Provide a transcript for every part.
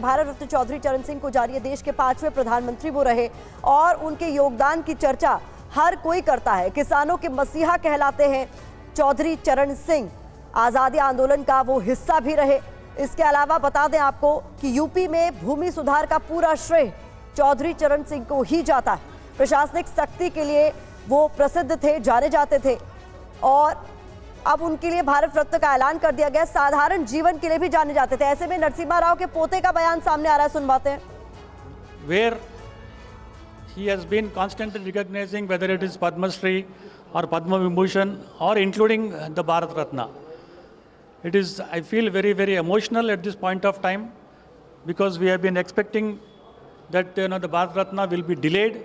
भारत रत्न चौधरी चरण सिंह को जारी है। देश के 5वें प्रधानमंत्री वो रहे और उनके योगदान की चर्चा हर कोई करता है। किसानों के मसीहा कहलाते हैं चौधरी चरण सिंह। आज़ादी आंदोलन का वो हिस्सा भी रहे। इसके अलावा बता दें आपको कि यूपी में भूमि सुधार का पूरा श्रेय चौधरी चरण सिंह को ही जाता है। प्रशासनिक शक्ति के लिए वो प्रसिद्ध थे, जाने जाते थे और अब उनके लिए भारत रत्न का ऐलान कर दिया गया। साधारण जीवन के लिए भी जाने जाते थे। ऐसे में नरसिम्हा राव के पोते का बयान सामने आ रहा है, सुनवाते हैं। Where he has been constantly recognizing whether it is Padma Shri or Padma Vibhushan or including the Bharat Ratna. It is, I feel, very, very emotional at this point of time because we have been expecting that the Bharat Ratna will be delayed,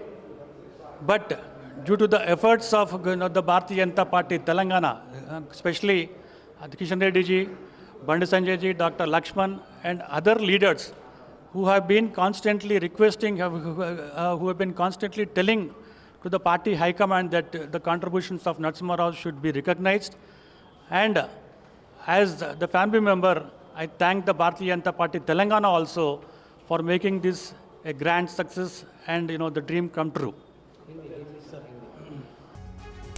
but due to the efforts of the Bharatiya Janata Party, Telangana, especially Kishan Reddy ji, Bandi Sanjay ji, Dr. Lakshman and other leaders who have been constantly requesting, who have been constantly telling to the party high command that the contributions of Narasimha Rao should be recognized. And as the family member, I thank the Bharatiya Janata Party Telangana also for making this a grand success and the dream come true.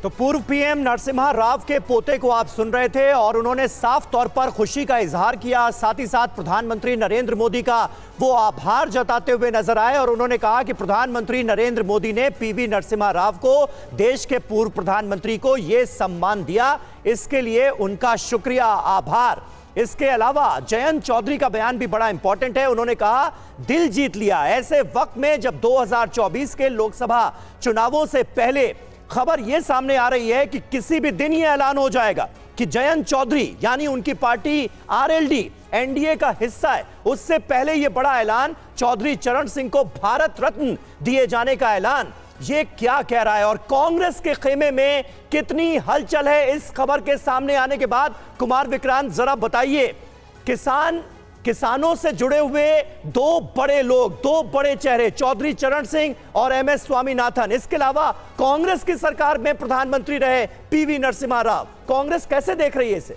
तो पूर्व PM Narasimha Rao के पोते को आप सुन रहे थे और उन्होंने साफ तौर पर खुशी का इजहार किया। साथ ही साथ प्रधानमंत्री नरेंद्र मोदी का वो आभार जताते हुए नजर आए और उन्होंने कहा कि प्रधानमंत्री नरेंद्र मोदी ने पीवी नरसिम्हा राव को, देश के पूर्व प्रधानमंत्री को यह सम्मान दिया, इसके लिए उनका शुक्रिया, आभार। इसके अलावा जयंत चौधरी का बयान भी बड़ा इंपॉर्टेंट है। उन्होंने कहा दिल जीत लिया। ऐसे वक्त में जब 2024 के लोकसभा चुनावों से पहले खबर यह सामने आ रही है कि किसी भी दिन यह ऐलान हो जाएगा कि जयंत चौधरी यानी उनकी पार्टी आरएलडी एनडीए का हिस्सा है, उससे पहले यह बड़ा ऐलान चौधरी चरण सिंह को भारत रत्न दिए जाने का ऐलान, ये क्या कह रहा है और कांग्रेस के खेमे में कितनी हलचल है इस खबर के सामने आने के बाद? कुमार विक्रांत, जरा बताइए। किसानों से जुड़े हुए दो बड़े लोग, दो बड़े चेहरे, चौधरी चरण सिंह और एमएस स्वामीनाथन, इसके अलावा कांग्रेस की सरकार में प्रधानमंत्री रहे पीवी नरसिम्हा राव, कांग्रेस कैसे देख रही है इसे?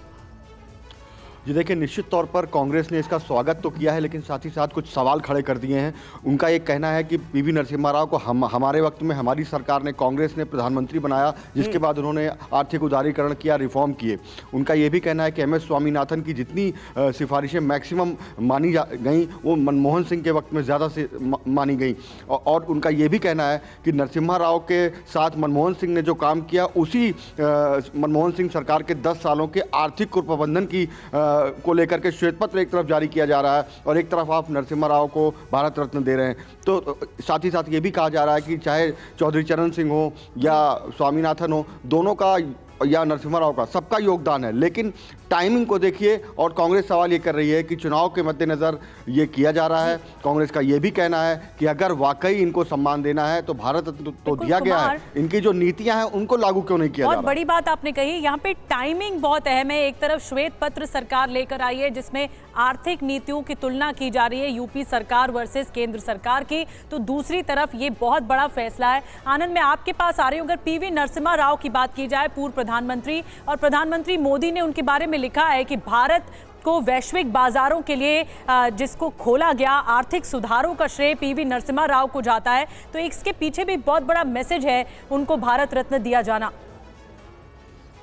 जी देखिए, निश्चित तौर पर कांग्रेस ने इसका स्वागत तो किया है, लेकिन साथ ही साथ कुछ सवाल खड़े कर दिए हैं। उनका ये कहना है कि पीवी नरसिम्हा राव को हमारे वक्त में हमारी सरकार ने, कांग्रेस ने प्रधानमंत्री बनाया, जिसके बाद उन्होंने आर्थिक उदारीकरण किया, रिफॉर्म किए। उनका ये भी कहना है कि एमएस स्वामीनाथन की जितनी सिफारिशें मैक्सिमम मानी गई वो मनमोहन सिंह के वक्त में ज़्यादा से मानी गई। और उनका ये भी कहना है कि नरसिम्हा राव के साथ मनमोहन सिंह ने जो काम किया, उसी मनमोहन सिंह सरकार के 10 सालों के आर्थिक कुप्रबंधन की को लेकर के श्वेत पत्र एक तरफ जारी किया जा रहा है और एक तरफ आप नरसिम्हा राव को भारत रत्न दे रहे हैं। तो साथ ही साथ ये भी कहा जा रहा है कि चाहे चौधरी चरण सिंह हो या स्वामीनाथन हो, दोनों का या नरसिम्हा राव का, सबका योगदान है, लेकिन टाइमिंग को देखिए। और कांग्रेस सवाल ये कर रही है कि चुनाव के मद्देनज़र ये किया जा रहा है। कांग्रेस का ये भी कहना है कि अगर वाकई इनको सम्मान देना है तो भारत तो दिया गया है, इनकी जो नीतियां हैं उनको लागू क्यों नहीं किया जा रहा? बहुत बड़ी बात आपने कही, यहाँ पे टाइमिंग बहुत अहम है। एक तरफ श्वेत पत्र सरकार लेकर आई है जिसमें आर्थिक नीतियों की तुलना की जा रही है यूपी सरकार वर्सेस केंद्र सरकार की, तो दूसरी तरफ ये बहुत बड़ा फैसला है। आनंद, मैं आपके पास आ रही हूँ। अगर पीवी नरसिम्हा राव की बात की जाए, पूर्व प्रधानमंत्री, और प्रधानमंत्री मोदी ने उनके बारे में लिखा है कि भारत को वैश्विक बाजारों के लिए जिसको खोला गया, आर्थिक सुधारों का श्रेय पीवी नरसिम्हा राव को जाता है, तो इसके पीछे भी बहुत बड़ा मैसेज है उनको भारत रत्न दिया जाना।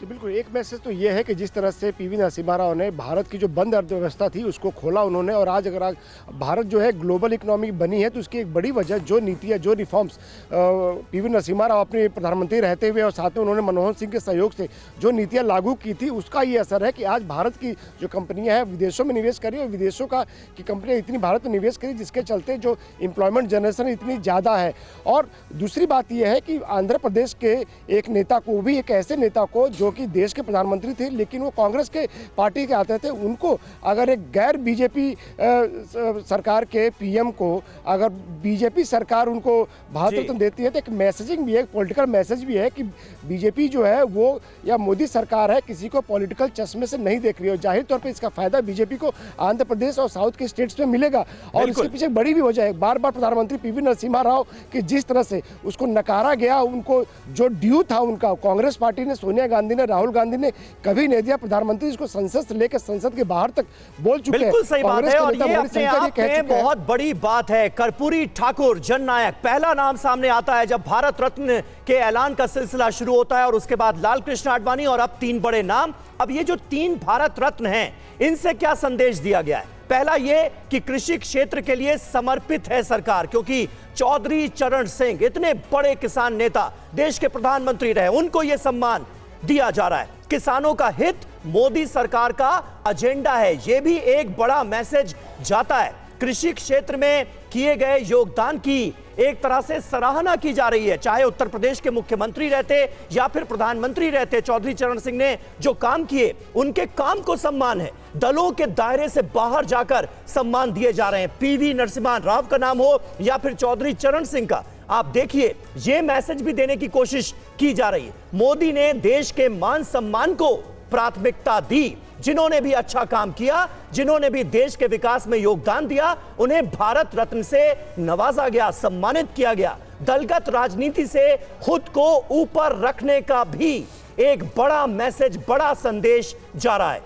बिल्कुल, एक मैसेज तो ये है कि जिस तरह से पीवी नरसिम्हा राव ने भारत की जो बंद अर्थव्यवस्था थी उसको खोला उन्होंने, और आज अगर भारत जो है ग्लोबल इकोनॉमी बनी है तो उसकी एक बड़ी वजह जो नीतियाँ, जो रिफॉर्म्स पीवी नरसिम्हा राव अपने प्रधानमंत्री रहते हुए और साथ में उन्होंने मनमोहन सिंह के सहयोग से जो नीतियाँ लागू की थी, उसका ये असर है कि आज भारत की जो कंपनियाँ हैं विदेशों में निवेश करी और विदेशों की कंपनियाँ इतनी भारत में निवेश करी जिसके चलते जो एम्प्लॉयमेंट जनरेशन इतनी ज़्यादा है। और दूसरी बात यह है कि आंध्र प्रदेश के एक नेता को भी, एक ऐसे नेता को जो कि देश के प्रधानमंत्री थे लेकिन वो कांग्रेस के पार्टी के आते थे, उनको अगर एक गैर बीजेपी सरकार के पीएम को अगर बीजेपी सरकार उनको भारत रत्न देती है तो एक मैसेजिंग भी है, एक पॉलिटिकल मैसेज भी है कि बीजेपी जो है वो या मोदी सरकार है किसी को पॉलिटिकल चश्मे से नहीं देख रही है। जाहिर तौर पर इसका फायदा बीजेपी को आंध्र प्रदेश और साउथ के स्टेट्स में मिलेगा और इसके पीछे बड़ी भी वजह है। बार बार प्रधानमंत्री पीवी नरसिम्हा राव की जिस तरह से उसको नकारा गया, उनको जो ड्यू था उनका, कांग्रेस पार्टी ने, सोनिया गांधी ने ने, राहुल गांधी ने कभी नहीं दिया। प्रधानमंत्री इसको संसद से लेकर संसद के बाहर तक बोल चुके हैं। बिल्कुल सही बात है और ये अपने आप में हैं। बहुत बड़ी बात है। कर्पूरी ठाकुर जननायक पहला नाम सामने आता है जब भारत रत्न के ऐलान का सिलसिला शुरू होता है और उसके बाद लाल कृष्ण आडवाणी और अब 3 बड़े नाम। अब ये जो 3 भारत रत्न हैं, इनसे क्या संदेश दिया गया है? पहला ये कि कृषि क्षेत्र के लिए समर्पित है सरकार, क्योंकि चौधरी चरण सिंह इतने बड़े किसान नेता, देश के प्रधानमंत्री रहे, उनको यह सम्मान दिया जा रहा है। किसानों का हित मोदी सरकार का एजेंडा है, यह भी एक बड़ा मैसेज जाता है। कृषि क्षेत्र में किए गए योगदान की एक तरह से सराहना की जा रही है, चाहे उत्तर प्रदेश के मुख्यमंत्री रहते या फिर प्रधानमंत्री रहते। चौधरी चरण सिंह ने जो काम किए, उनके काम को सम्मान है। दलों के दायरे से बाहर जाकर सम्मान दिए जा रहे हैं। पीवी नरसिम्हा राव का नाम हो या फिर चौधरी चरण सिंह का, आप देखिए ये मैसेज भी देने की कोशिश की जा रही है। मोदी ने देश के मान सम्मान को प्राथमिकता दी। जिन्होंने भी अच्छा काम किया, जिन्होंने भी देश के विकास में योगदान दिया, उन्हें भारत रत्न से नवाजा गया, सम्मानित किया गया। दलगत राजनीति से खुद को ऊपर रखने का भी एक बड़ा मैसेज, बड़ा संदेश जा रहा है।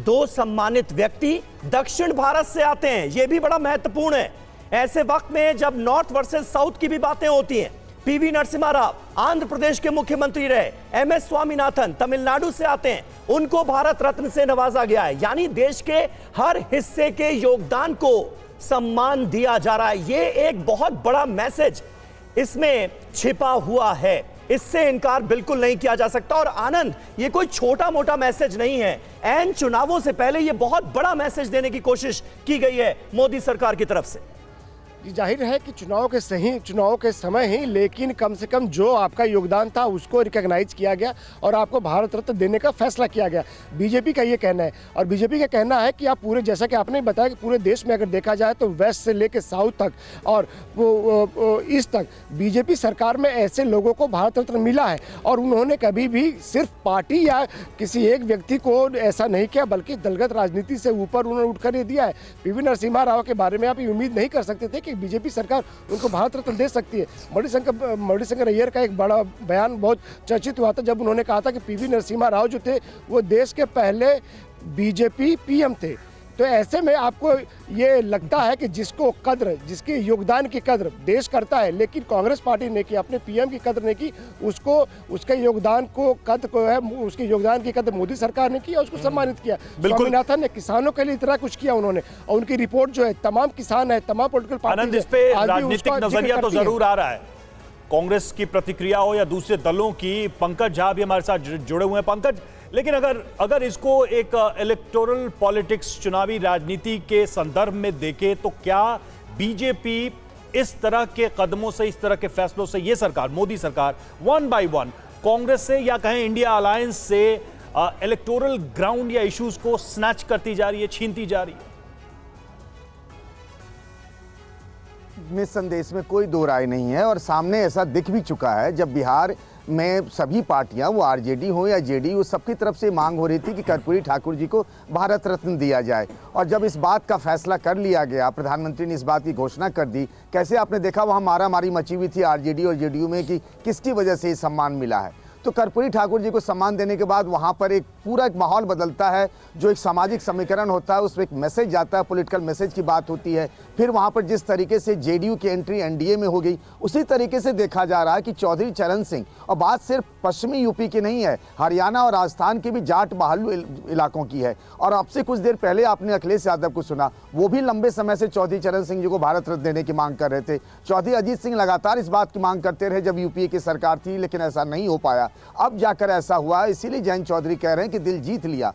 2 सम्मानित व्यक्ति दक्षिण भारत से आते हैं, यह भी बड़ा महत्वपूर्ण है। ऐसे वक्त में जब नॉर्थ वर्सेस साउथ की भी बातें होती हैं, पीवी नरसिम्हा राव आंध्र प्रदेश के मुख्यमंत्री रहे, एमएस स्वामीनाथन तमिलनाडु से आते हैं, उनको भारत रत्न से नवाजा गया है। यानी देश के हर हिस्से के योगदान को सम्मान दिया जा रहा है। ये एक बहुत बड़ा मैसेज इसमें छिपा हुआ है, इससे इनकार बिल्कुल नहीं किया जा सकता। और आनंद, ये कोई छोटा मोटा मैसेज नहीं है। ऐन चुनावों से पहले ये बहुत बड़ा मैसेज देने की कोशिश की गई है मोदी सरकार की तरफ से। जाहिर है कि चुनाव के समय ही, लेकिन कम से कम जो आपका योगदान था उसको रिकॉग्नाइज किया गया और आपको भारत रत्न देने का फैसला किया गया। बीजेपी का ये कहना है और बीजेपी का कहना है कि आप पूरे, जैसा कि आपने बताया कि पूरे देश में अगर देखा जाए तो वेस्ट से लेकर साउथ तक और ईस्ट तक बीजेपी सरकार में ऐसे लोगों को भारत रत्न मिला है और उन्होंने कभी भी सिर्फ पार्टी या किसी एक व्यक्ति को ऐसा नहीं किया, बल्कि दलगत राजनीति से ऊपर उन्होंने उठकर ये दिया है। पीवी नरसिम्हा राव के बारे में आप ये उम्मीद नहीं कर सकते थे कि बीजेपी सरकार उनको भारत रत्न दे सकती है। मणिशंकर अय्यर का एक बड़ा बयान बहुत चर्चित हुआ था जब उन्होंने कहा था कि पीवी नरसिम्हा राव जो थे वो देश के पहले बीजेपी पीएम थे। तो ऐसे में आपको ये लगता है कि जिसको कद्र, जिसके योगदान की कद्र देश करता है, लेकिन कांग्रेस पार्टी ने की, अपने पीएम की कद्र ने की, उसको उसके योगदान को कद्र को है, उसके योगदान की कद्र मोदी सरकार ने की और उसको सम्मानित किया। स्वामीनाथन ने किसानों के लिए इतना कुछ किया उन्होंने, और उनकी रिपोर्ट जो है तमाम किसान है, तमाम पोलिटिकल पार्टी, इस पे राजनीतिक नजरिया तो जरूर आ रहा है, कांग्रेस की प्रतिक्रिया हो या दूसरे दलों की। पंकज झा भी हमारे साथ जुड़े हुए हैं। पंकज, लेकिन अगर इसको एक इलेक्टोरल पॉलिटिक्स, चुनावी राजनीति के संदर्भ में देखें तो क्या बीजेपी इस तरह के कदमों से, इस तरह के फैसलों से ये सरकार, मोदी सरकार 1 by 1 कांग्रेस से या कहें इंडिया अलायंस से इलेक्टोरल ग्राउंड या इश्यूज को स्नैच करती जा रही है, छीनती जा रही है? निस्संदेह में कोई दो राय नहीं है और सामने ऐसा दिख भी चुका है। जब बिहार में सभी पार्टियां, वो आरजेडी हो या जेडीयू, सबकी तरफ से मांग हो रही थी कि कर्पूरी ठाकुर जी को भारत रत्न दिया जाए, और जब इस बात का फैसला कर लिया गया, प्रधानमंत्री ने इस बात की घोषणा कर दी, कैसे आपने देखा वहां मारामारी मची हुई थी आरजेडी और जेडीयू में कि किसकी वजह से ये सम्मान मिला है। तो कर्पूरी ठाकुर जी को सम्मान देने के बाद वहां पर एक पूरा एक माहौल बदलता है, जो एक सामाजिक समीकरण होता है उसमें एक मैसेज जाता है, पॉलिटिकल मैसेज की बात होती है। फिर वहां पर जिस तरीके से जेडीयू की एंट्री एनडीए में हो गई, उसी तरीके से देखा जा रहा है कि चौधरी चरण सिंह, और बात सिर्फ पश्चिमी यूपी की नहीं है, हरियाणा और राजस्थान की भी जाट बहालू इलाकों की है। और अब से कुछ देर पहले आपने अखिलेश यादव को सुना, वो भी लंबे समय से चौधरी चरण सिंह जी को भारत रत्न देने की मांग कर रहे थे। चौधरी अजीत सिंह लगातार इस बात की मांग करते रहे जब यूपीए की सरकार थी, लेकिन ऐसा नहीं हो पाया। अब जाकर ऐसा हुआ, इसीलिए जयंत चौधरी कह रहे हैं कि दिल जीत लिया।